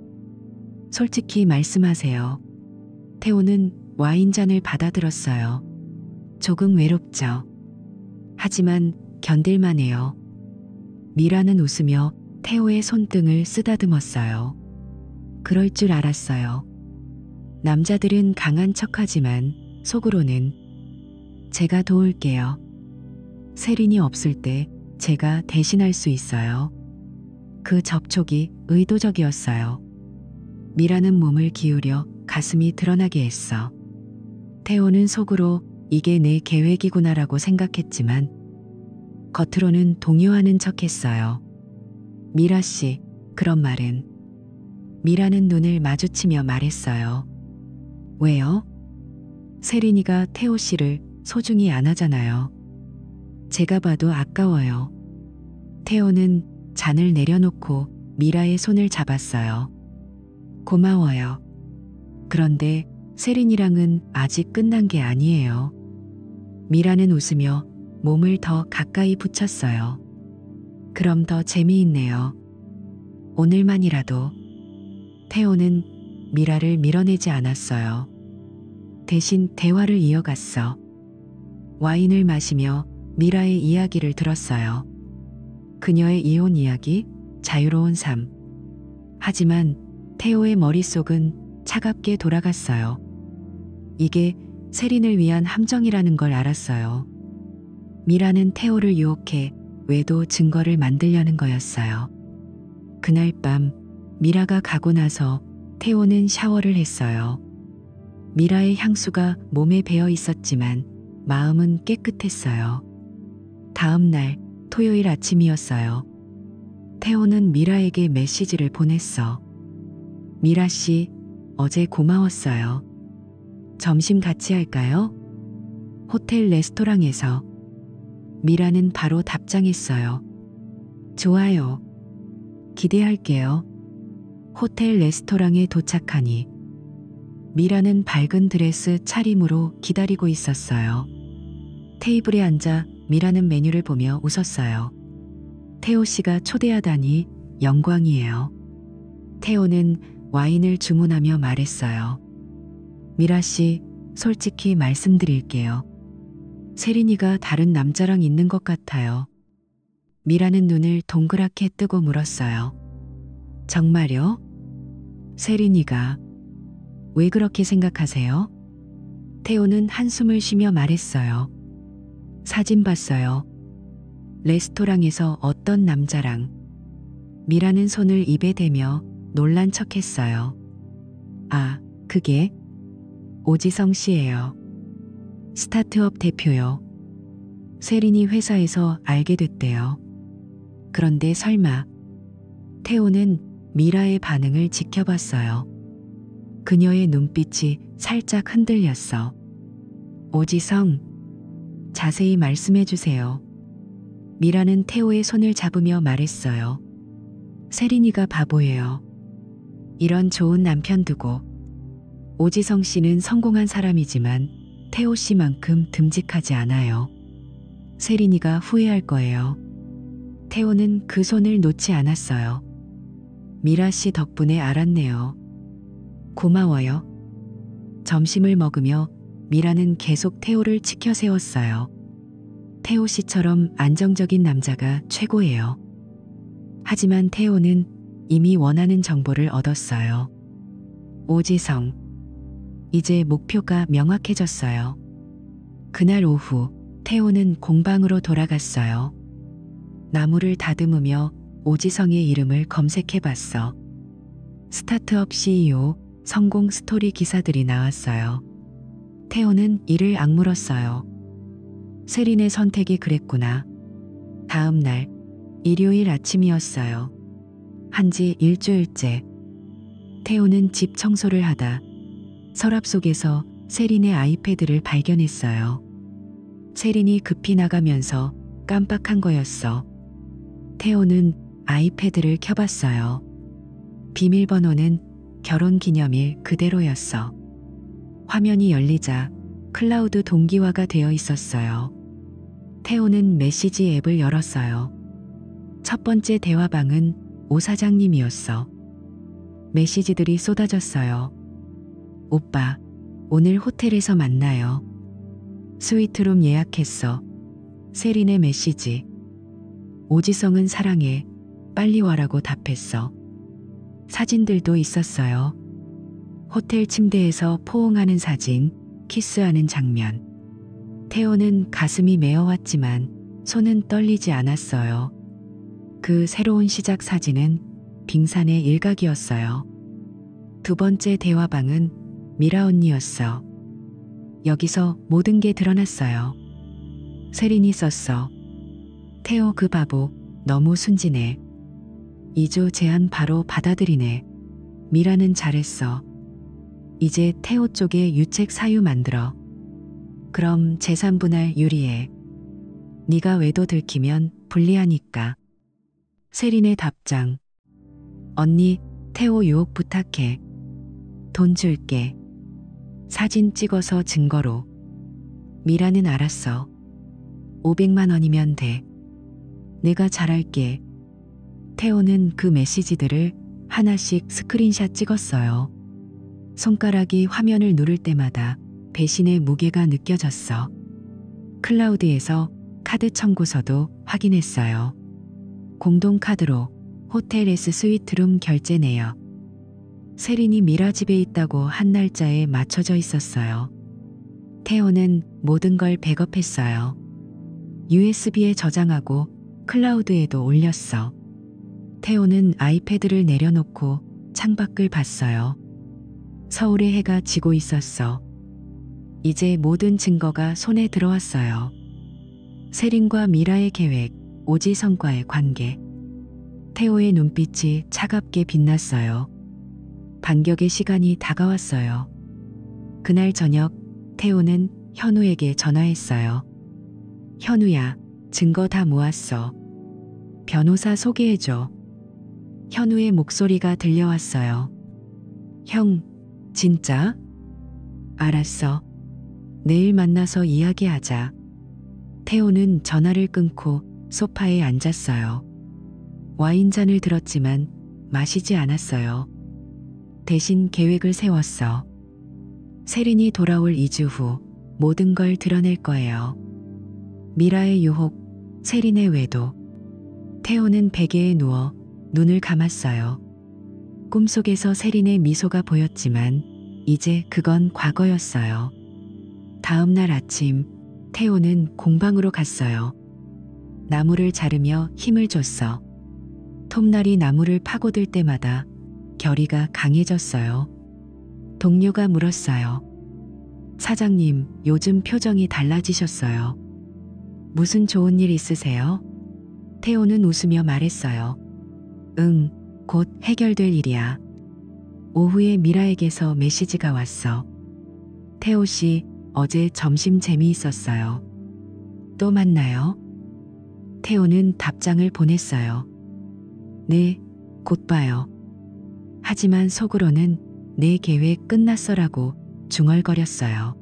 솔직히 말씀하세요. 태호는 와인잔을 받아들었어요. 조금 외롭죠. 하지만 견딜만해요. 미라는 웃으며 태호의 손등을 쓰다듬었어요. 그럴 줄 알았어요. 남자들은 강한 척하지만 속으로는 제가 도울게요. 세린이 없을 때 제가 대신할 수 있어요. 그 접촉이 의도적이었어요. 미라는 몸을 기울여 가슴이 드러나게 했어. 태호는 속으로 이게 내 계획이구나라고 생각했지만 겉으로는 동요하는 척했어요. 미라 씨, 그런 말은. 미라는 눈을 마주치며 말했어요. 왜요? 세린이가 태호 씨를 소중히 안하잖아요. 제가 봐도 아까워요. 태호는 잔을 내려놓고 미라의 손을 잡았어요. 고마워요. 그런데 세린이랑은 아직 끝난 게 아니에요. 미라는 웃으며 몸을 더 가까이 붙였어요. 그럼 더 재미있네요. 오늘만이라도. 태호는 미라를 밀어내지 않았어요. 대신 대화를 이어갔어. 와인을 마시며 미라의 이야기를 들었어요. 그녀의 이혼 이야기, 자유로운 삶. 하지만 태호의 머릿속은 차갑게 돌아갔어요. 이게 세린을 위한 함정이라는 걸 알았어요. 미라는 태호를 유혹해 외도 증거를 만들려는 거였어요. 그날 밤 미라가 가고 나서 태호는 샤워를 했어요. 미라의 향수가 몸에 배어 있었지만 마음은 깨끗했어요. 다음 날 토요일 아침이었어요. 태호는 미라에게 메시지를 보냈어. 미라 씨, 어제 고마웠어요. 점심 같이 할까요? 호텔 레스토랑에서. 미라는 바로 답장했어요. 좋아요. 기대할게요. 호텔 레스토랑에 도착하니 미라는 밝은 드레스 차림으로 기다리고 있었어요. 테이블에 앉아 미라는 메뉴를 보며 웃었어요. 태호 씨가 초대하다니 영광이에요. 태호는 와인을 주문하며 말했어요. 미라 씨, 솔직히 말씀드릴게요. 세린이가 다른 남자랑 있는 것 같아요. 미라는 눈을 동그랗게 뜨고 물었어요. 정말요? 세린이가. 왜 그렇게 생각하세요? 태호는 한숨을 쉬며 말했어요. 사진 봤어요. 레스토랑에서 어떤 남자랑. 미라는 손을 입에 대며 놀란 척했어요. 아, 그게 오지성 씨예요. 스타트업 대표요. 세린이 회사에서 알게 됐대요. 그런데 설마. 태호는 미라의 반응을 지켜봤어요. 그녀의 눈빛이 살짝 흔들렸어. 오지성, 자세히 말씀해 주세요. 미라는 태호의 손을 잡으며 말했어요. 세린이가 바보예요. 이런 좋은 남편 두고. 오지성 씨는 성공한 사람이지만 태호 씨만큼 듬직하지 않아요. 세린이가 후회할 거예요. 태호는 그 손을 놓지 않았어요. 미라 씨 덕분에 알았네요. 고마워요. 점심을 먹으며 미라는 계속 태호를 치켜 세웠어요. 태호 씨처럼 안정적인 남자가 최고예요. 하지만 태호는 이미 원하는 정보를 얻었어요. 오지성. 이제 목표가 명확해졌어요. 그날 오후 태호는 공방으로 돌아갔어요. 나무를 다듬으며 오지성의 이름을 검색해봤어. 스타트업 CEO, 성공 스토리 기사들이 나왔어요. 태호는 이를 악물었어요. 세린의 선택이 그랬구나. 다음 날 일요일 아침이었어요. 한지 일주일째. 태호는 집 청소를 하다 서랍 속에서 세린의 아이패드를 발견했어요. 세린이 급히 나가면서 깜빡한 거였어. 태호는 아이패드를 켜봤어요. 비밀번호는 결혼기념일 그대로였어. 화면이 열리자 클라우드 동기화가 되어 있었어요. 태호는 메시지 앱을 열었어요. 첫 번째 대화방은 오 사장님이었어. 메시지들이 쏟아졌어요. 오빠, 오늘 호텔에서 만나요. 스위트룸 예약했어. 세린의 메시지. 오지성은 사랑해. 빨리 와라고 답했어. 사진들도 있었어요. 호텔 침대에서 포옹하는 사진, 키스하는 장면. 태호는 가슴이 메어왔지만 손은 떨리지 않았어요. 그 새로운 시작 사진은 빙산의 일각이었어요. 두 번째 대화방은 미라 언니였어. 여기서 모든 게 드러났어요. 세린이 썼어. 태호 그 바보, 너무 순진해. 2조 제안 바로 받아들이네. 미라는 잘했어. 이제 태호 쪽에 유책 사유 만들어. 그럼 재산 분할 유리해. 네가 외도 들키면 불리하니까. 세린의 답장. 언니, 태호 유혹 부탁해. 돈 줄게. 사진 찍어서 증거로. 미라는 알았어. 500만 원이면 돼. 내가 잘할게. 태호는 그 메시지들을 하나씩 스크린샷 찍었어요. 손가락이 화면을 누를 때마다 배신의 무게가 느껴졌어. 클라우드에서 카드 청구서도 확인했어요. 공동카드로 호텔 S 스위트룸 결제 내역. 세린이 미라 집에 있다고 한 날짜에 맞춰져 있었어요. 태호는 모든 걸 백업했어요. USB에 저장하고 클라우드에도 올렸어. 태호는 아이패드를 내려놓고 창밖을 봤어요. 서울의 해가 지고 있었어. 이제 모든 증거가 손에 들어왔어요. 세린과 미라의 계획, 오지성과의 관계. 태호의 눈빛이 차갑게 빛났어요. 반격의 시간이 다가왔어요. 그날 저녁 태호는 현우에게 전화했어요. 현우야, 증거 다 모았어. 변호사 소개해줘. 현우의 목소리가 들려왔어요. 형, 진짜? 알았어. 내일 만나서 이야기하자. 태호는 전화를 끊고 소파에 앉았어요. 와인잔을 들었지만 마시지 않았어요. 대신 계획을 세웠어. 세린이 돌아올 2주 후 모든 걸 드러낼 거예요. 미라의 유혹, 세린의 외도. 태호는 베개에 누워 눈을 감았어요. 꿈속에서 세린의 미소가 보였지만 이제 그건 과거였어요. 다음 날 아침 태호는 공방으로 갔어요. 나무를 자르며 힘을 줬어. 톱날이 나무를 파고들 때마다 결의가 강해졌어요. 동료가 물었어요. 사장님, 요즘 표정이 달라지셨어요. 무슨 좋은 일 있으세요? 태호는 웃으며 말했어요. 응, 곧 해결될 일이야. 오후에 미라에게서 메시지가 왔어. 태호 씨, 어제 점심 재미있었어요. 또 만나요? 태호는 답장을 보냈어요. 네, 곧 봐요. 하지만 속으로는 내 계획 끝났어라고 중얼거렸어요.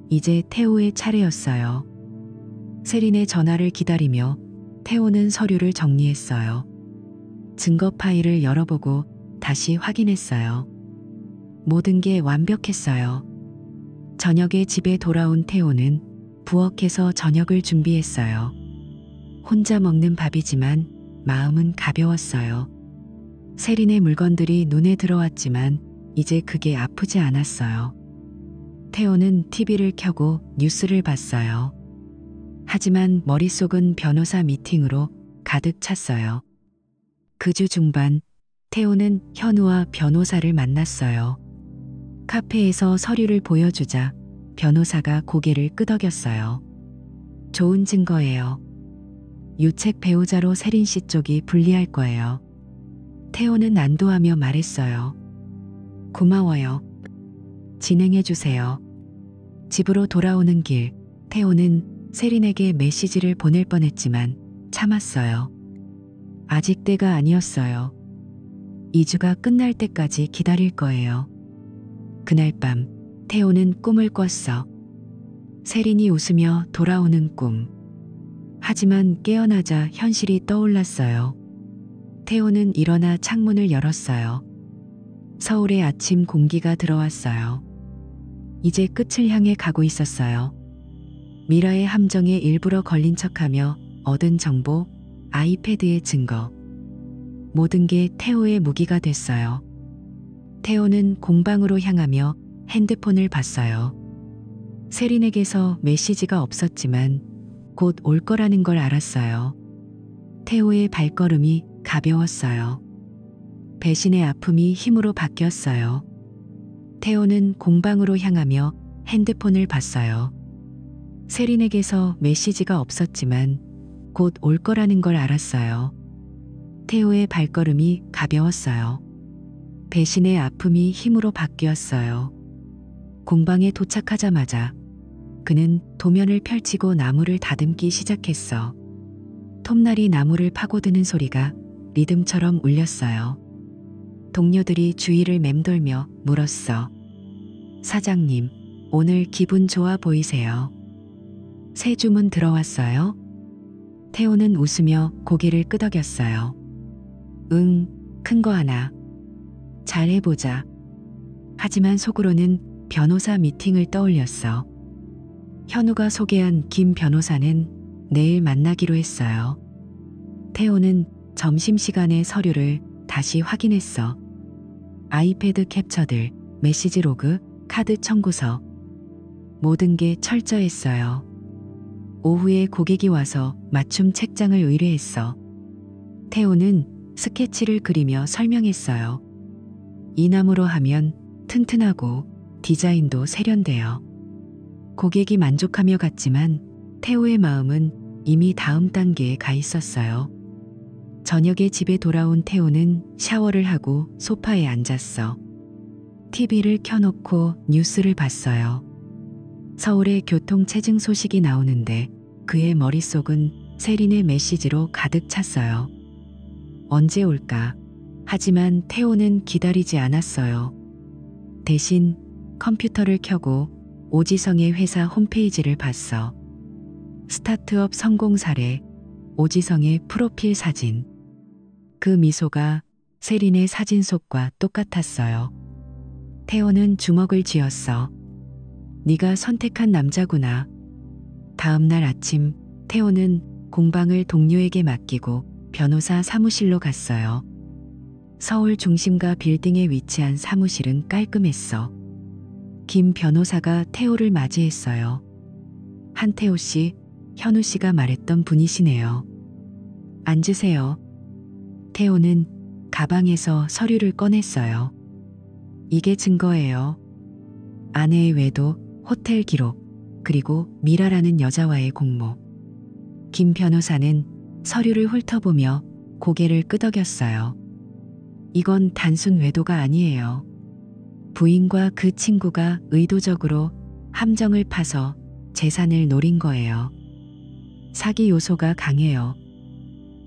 이제 태호의 차례였어요. 세린의 전화를 기다리며 태호는 서류를 정리했어요. 증거 파일을 열어보고 다시 확인했어요. 모든 게 완벽했어요. 저녁에 집에 돌아온 태호는 부엌에서 저녁을 준비했어요. 혼자 먹는 밥이지만 마음은 가벼웠어요. 세린의 물건들이 눈에 들어왔지만 이제 그게 아프지 않았어요. 태호는 TV를 켜고 뉴스를 봤어요. 하지만 머릿속은 변호사 미팅으로 가득 찼어요. 그 주 중반 태호는 현우와 변호사를 만났어요. 카페에서 서류를 보여주자 변호사가 고개를 끄덕였어요. 좋은 증거예요. 유책 배우자로 세린 씨 쪽이 불리할 거예요. 태호는 안도하며 말했어요. 고마워요. 진행해 주세요. 집으로 돌아오는 길 태호는 세린에게 메시지를 보낼 뻔했지만 참았어요. 아직 때가 아니었어요. 2주가 끝날 때까지 기다릴 거예요. 그날 밤 태호는 꿈을 꿨어. 세린이 웃으며 돌아오는 꿈. 하지만 깨어나자 현실이 떠올랐어요. 태호는 일어나 창문을 열었어요. 서울의 아침 공기가 들어왔어요. 이제 끝을 향해 가고 있었어요. 미라의 함정에 일부러 걸린 척하며 얻은 정보, 아이패드의 증거. 모든 게 태호의 무기가 됐어요. 태호는 공방으로 향하며 핸드폰을 봤어요. 세린에게서 메시지가 없었지만 곧 올 거라는 걸 알았어요. 태호의 발걸음이 가벼웠어요. 배신의 아픔이 힘으로 바뀌었어요. 태호는 공방으로 향하며 핸드폰을 봤어요. 세린에게서 메시지가 없었지만 곧 올 거라는 걸 알았어요. 태호의 발걸음이 가벼웠어요. 배신의 아픔이 힘으로 바뀌었어요. 공방에 도착하자마자 그는 도면을 펼치고 나무를 다듬기 시작했어. 톱날이 나무를 파고드는 소리가 리듬처럼 울렸어요. 동료들이 주위를 맴돌며 물었어. 사장님, 오늘 기분 좋아 보이세요? 새 주문 들어왔어요? 태호는 웃으며 고개를 끄덕였어요. 응, 큰 거 하나. 잘해보자. 하지만 속으로는 변호사 미팅을 떠올렸어. 현우가 소개한 김 변호사는 내일 만나기로 했어요. 태호는 점심시간에 서류를 다시 확인했어. 아이패드 캡처들, 메시지 로그, 카드 청구서. 모든 게 철저했어요. 오후에 고객이 와서 맞춤 책장을 의뢰했어. 태호는 스케치를 그리며 설명했어요. 이 나무로 하면 튼튼하고 디자인도 세련돼요. 고객이 만족하며 갔지만 태호의 마음은 이미 다음 단계에 가 있었어요. 저녁에 집에 돌아온 태호는 샤워를 하고 소파에 앉았어. TV를 켜놓고 뉴스를 봤어요. 서울의 교통체증 소식이 나오는데 그의 머릿속은 세린의 메시지로 가득 찼어요. 언제 올까? 하지만 태호는 기다리지 않았어요. 대신 컴퓨터를 켜고 오지성의 회사 홈페이지를 봤어. 스타트업 성공 사례, 오지성의 프로필 사진. 그 미소가 세린의 사진 속과 똑같았어요. 태호는 주먹을 쥐었어. 네가 선택한 남자구나. 다음 날 아침 태호는 공방을 동료에게 맡기고 변호사 사무실로 갔어요. 서울 중심가 빌딩에 위치한 사무실은 깔끔했어. 김 변호사가 태호를 맞이했어요. 한태호 씨, 현우 씨가 말했던 분이시네요. 앉으세요. 태호는 가방에서 서류를 꺼냈어요. 이게 증거예요. 아내의 외도, 호텔 기록, 그리고 미라라는 여자와의 공모. 김 변호사는 서류를 훑어보며 고개를 끄덕였어요. 이건 단순 외도가 아니에요. 부인과 그 친구가 의도적으로 함정을 파서 재산을 노린 거예요. 사기 요소가 강해요.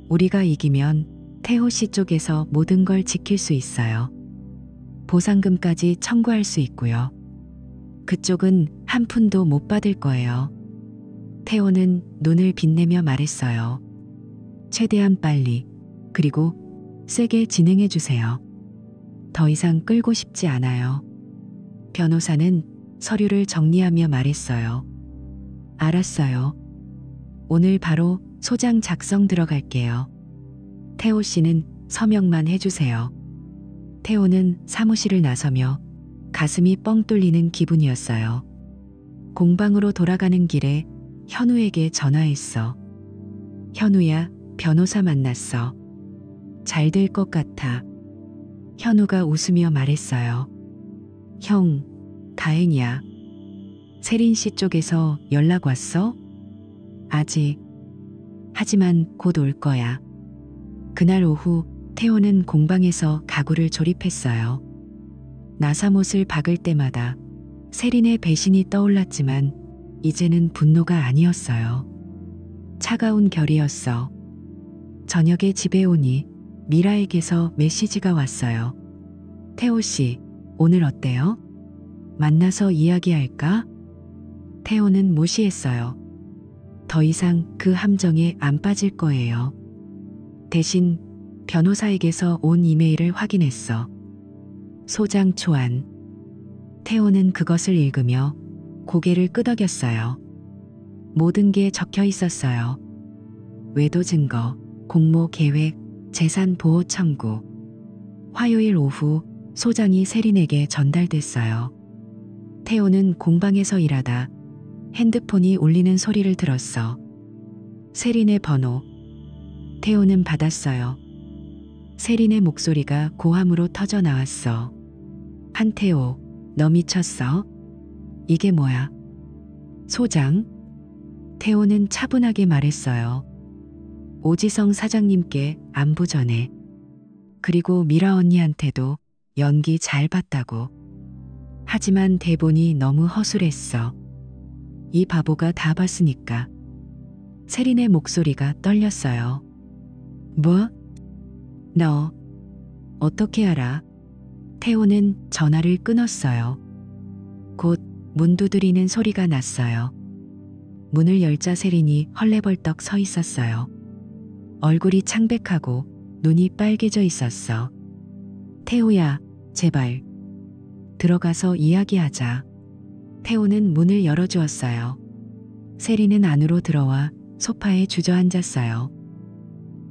우리가 이기면 태호 씨 쪽에서 모든 걸 지킬 수 있어요. 보상금까지 청구할 수 있고요. 그쪽은 한 푼도 못 받을 거예요. 태호는 눈을 빛내며 말했어요. 최대한 빨리, 그리고 세게 진행해 주세요. 더 이상 끌고 싶지 않아요. 변호사는 서류를 정리하며 말했어요. 알았어요. 오늘 바로 소장 작성 들어갈게요. 태호 씨는 서명만 해주세요. 태호는 사무실을 나서며 가슴이 뻥 뚫리는 기분이었어요. 공방으로 돌아가는 길에 현우에게 전화했어. 현우야, 변호사 만났어. 잘 될 것 같아. 현우가 웃으며 말했어요. 형, 다행이야. 세린 씨 쪽에서 연락 왔어? 아직. 하지만 곧 올 거야. 그날 오후 태호는 공방에서 가구를 조립했어요. 나사못을 박을 때마다 세린의 배신이 떠올랐지만 이제는 분노가 아니었어요. 차가운 결이었어. 저녁에 집에 오니 미라에게서 메시지가 왔어요. 태호 씨, 오늘 어때요? 만나서 이야기할까? 태호는 무시했어요. 더 이상 그 함정에 안 빠질 거예요. 대신 변호사에게서 온 이메일을 확인했어. 소장 초안. 태호는 그것을 읽으며 고개를 끄덕였어요. 모든 게 적혀 있었어요. 외도 증거, 공모 계획, 재산 보호 청구. 화요일 오후 소장이 세린에게 전달됐어요. 태호는 공방에서 일하다 핸드폰이 울리는 소리를 들었어. 세린의 번호. 태호는 받았어요. 세린의 목소리가 고함으로 터져 나왔어. 한태호, 너 미쳤어? 이게 뭐야? 소장? 태호는 차분하게 말했어요. 오지성 사장님께 안부 전해. 그리고 미라 언니한테도 연기 잘 봤다고. 하지만 대본이 너무 허술했어. 이 바보가 다 봤으니까. 세린의 목소리가 떨렸어요. 뭐? 너 어떻게 알아? 태호는 전화를 끊었어요. 곧 문 두드리는 소리가 났어요. 문을 열자 세린이 헐레벌떡 서 있었어요. 얼굴이 창백하고 눈이 빨개져 있었어. 태호야, 제발. 들어가서 이야기하자. 태호는 문을 열어주었어요. 세린은 안으로 들어와 소파에 주저앉았어요.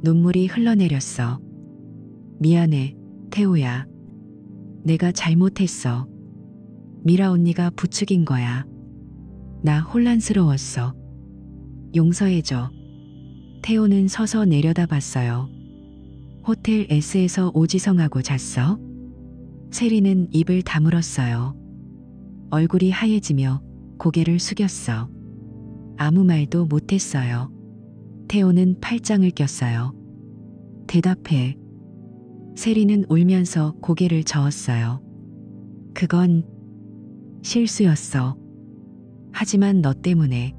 눈물이 흘러내렸어. 미안해, 태호야. 내가 잘못했어. 미라 언니가 부추긴 거야. 나 혼란스러웠어. 용서해줘. 태호는 서서 내려다봤어요. 호텔 S에서 오지성하고 잤어? 세리는 입을 다물었어요. 얼굴이 하얘지며 고개를 숙였어. 아무 말도 못했어요. 태호는 팔짱을 꼈어요. 대답해. 세리는 울면서 고개를 저었어요. 그건 실수였어. 하지만 너 때문에.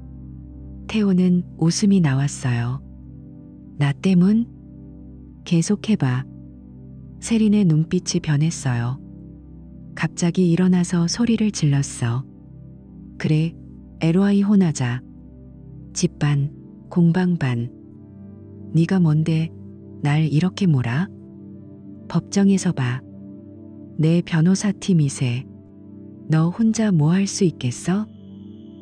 태호는 웃음이 나왔어요. 나 때문? 계속해봐. 세린의 눈빛이 변했어요. 갑자기 일어나서 소리를 질렀어. 그래, LOI 혼하자. 집반, 공방반. 네가 뭔데 날 이렇게 몰아? 법정에서 봐. 내 변호사 팀이세. 너 혼자 뭐 할 수 있겠어?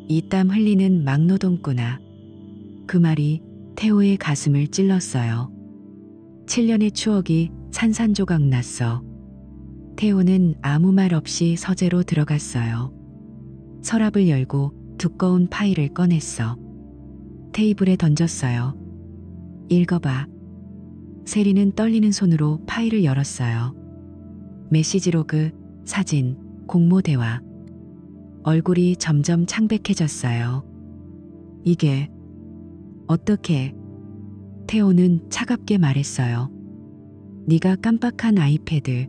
이 땀 흘리는 막노동꾼아. 그 말이 태호의 가슴을 찔렀어요. 7년의 추억이 산산조각 났어. 태호는 아무 말 없이 서재로 들어갔어요. 서랍을 열고 두꺼운 파일을 꺼냈어. 테이블에 던졌어요. 읽어봐. 세리는 떨리는 손으로 파일을 열었어요. 메시지 로그, 사진, 공모 대화. 얼굴이 점점 창백해졌어요. 이게 어떻게? 태호는 차갑게 말했어요. 네가 깜빡한 아이패드.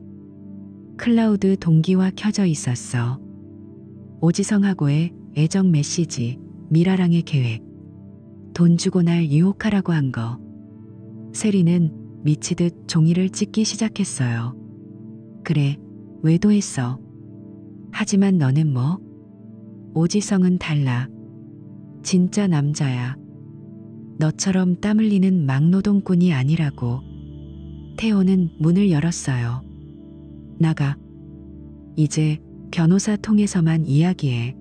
클라우드 동기화 켜져 있었어. 오지성하고의 애정 메시지, 미라랑의 계획. 돈 주고 날 유혹하라고 한 거. 세리는 미치듯 종이를 찢기 시작했어요. 그래, 외도했어. 하지만 너는 뭐? 오지성은 달라. 진짜 남자야. 너처럼 땀 흘리는 막노동꾼이 아니라고. 태호는 문을 열었어요. 나가. 이제 변호사 통해서만 이야기해.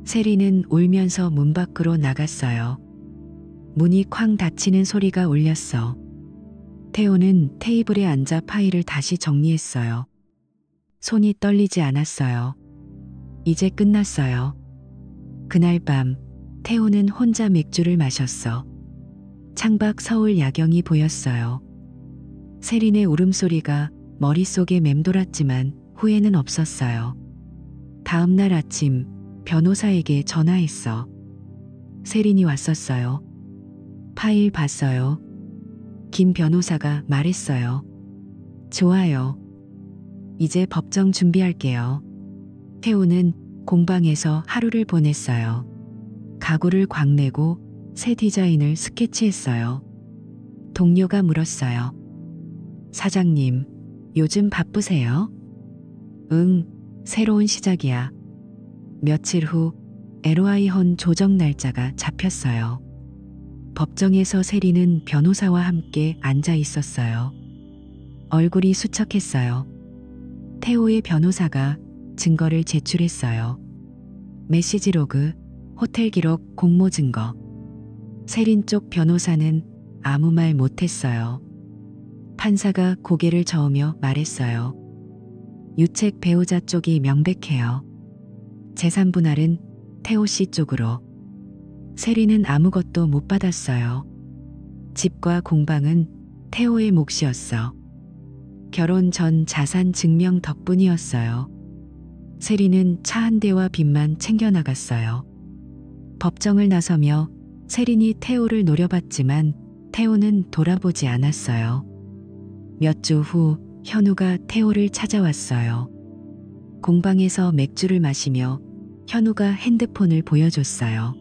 세리는 울면서 문 밖으로 나갔어요. 문이 쾅 닫히는 소리가 울렸어. 태호는 테이블에 앉아 파일을 다시 정리했어요. 손이 떨리지 않았어요. 이제 끝났어요. 그날 밤 태호는 혼자 맥주를 마셨어. 창밖 서울 야경이 보였어요. 세린의 울음소리가 머릿속에 맴돌았지만 후회는 없었어요. 다음 날 아침 변호사에게 전화했어. 세린이 왔었어요. 파일 봤어요. 김 변호사가 말했어요. 좋아요. 이제 법정 준비할게요. 태호는 공방에서 하루를 보냈어요. 가구를 광내고 새 디자인을 스케치했어요. 동료가 물었어요. 사장님, 요즘 바쁘세요? 응, 새로운 시작이야. 며칠 후 LOI 헌 조정 날짜가 잡혔어요. 법정에서 세리는 변호사와 함께 앉아 있었어요. 얼굴이 수척했어요. 태호의 변호사가 증거를 제출했어요. 메시지 로그, 호텔 기록, 공모 증거. 세린 쪽 변호사는 아무 말 못했어요. 판사가 고개를 저으며 말했어요. 유책 배우자 쪽이 명백해요. 재산 분할은 태호 씨 쪽으로. 세리는 아무것도 못 받았어요. 집과 공방은 태호의 몫이었어. 결혼 전 자산 증명 덕분이었어요. 세리는 차 한 대와 빚만 챙겨나갔어요. 법정을 나서며 세린이 태호를 노려봤지만 태호는 돌아보지 않았어요. 몇 주 후 현우가 태호를 찾아왔어요. 공방에서 맥주를 마시며 현우가 핸드폰을 보여줬어요.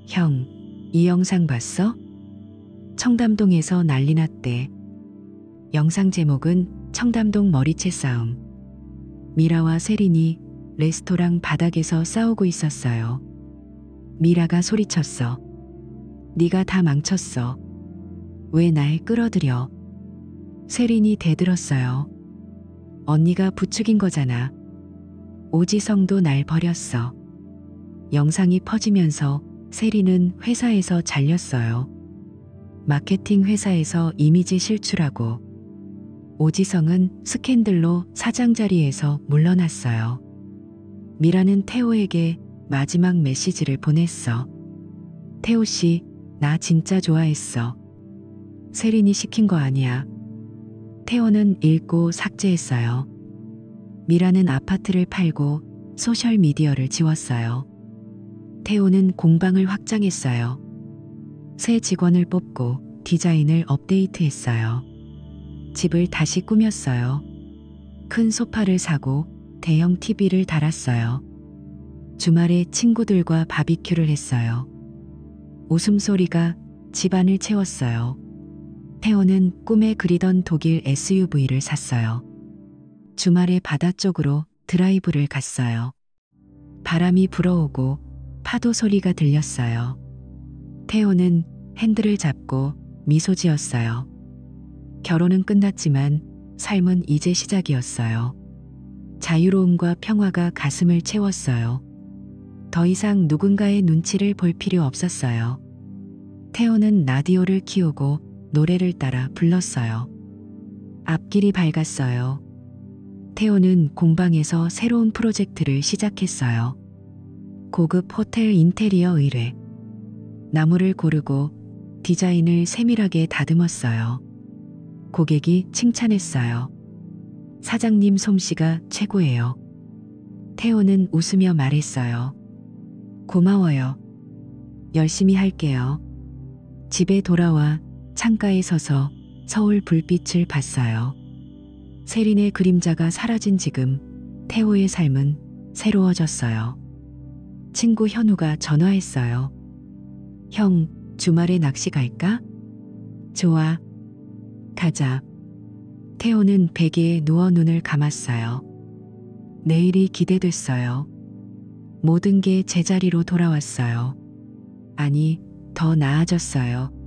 형, 이 영상 봤어? 청담동에서 난리 났대. 영상 제목은 청담동 머리채 싸움. 미라와 세린이 레스토랑 바닥에서 싸우고 있었어요. 미라가 소리쳤어. 네가 다 망쳤어. 왜 날 끌어들여? 세린이 대들었어요. 언니가 부추긴 거잖아. 오지성도 날 버렸어. 영상이 퍼지면서 세린은 회사에서 잘렸어요. 마케팅 회사에서 이미지 실추라고. 오지성은 스캔들로 사장 자리에서 물러났어요. 미라는 태호에게 마지막 메시지를 보냈어. 태호 씨, 나 진짜 좋아했어. 세린이 시킨 거 아니야. 태호는 읽고 삭제했어요. 미라는 아파트를 팔고 소셜미디어를 지웠어요. 태호는 공방을 확장했어요. 새 직원을 뽑고 디자인을 업데이트했어요. 집을 다시 꾸몄어요. 큰 소파를 사고 대형 TV를 달았어요. 주말에 친구들과 바비큐를 했어요. 웃음소리가 집안을 채웠어요. 태호는 꿈에 그리던 독일 SUV를 샀어요. 주말에 바다 쪽으로 드라이브를 갔어요. 바람이 불어오고 파도 소리가 들렸어요. 태호는 핸들을 잡고 미소 지었어요. 결혼은 끝났지만 삶은 이제 시작이었어요. 자유로움과 평화가 가슴을 채웠어요. 더 이상 누군가의 눈치를 볼 필요 없었어요. 태호는 라디오를 키우고 노래를 따라 불렀어요. 앞길이 밝았어요. 태호는 공방에서 새로운 프로젝트를 시작했어요. 고급 호텔 인테리어 의뢰. 나무를 고르고 디자인을 세밀하게 다듬었어요. 고객이 칭찬했어요. 사장님 솜씨가 최고예요. 태호는 웃으며 말했어요. 고마워요. 열심히 할게요. 집에 돌아와 창가에 서서 서울 불빛을 봤어요. 세린의 그림자가 사라진 지금 태호의 삶은 새로워졌어요. 친구 현우가 전화했어요. 형, 주말에 낚시 갈까? 좋아. 가자. 태호는 베개에 누워 눈을 감았어요. 내일이 기대됐어요. 모든 게 제자리로 돌아왔어요. 아니, 더 나아졌어요.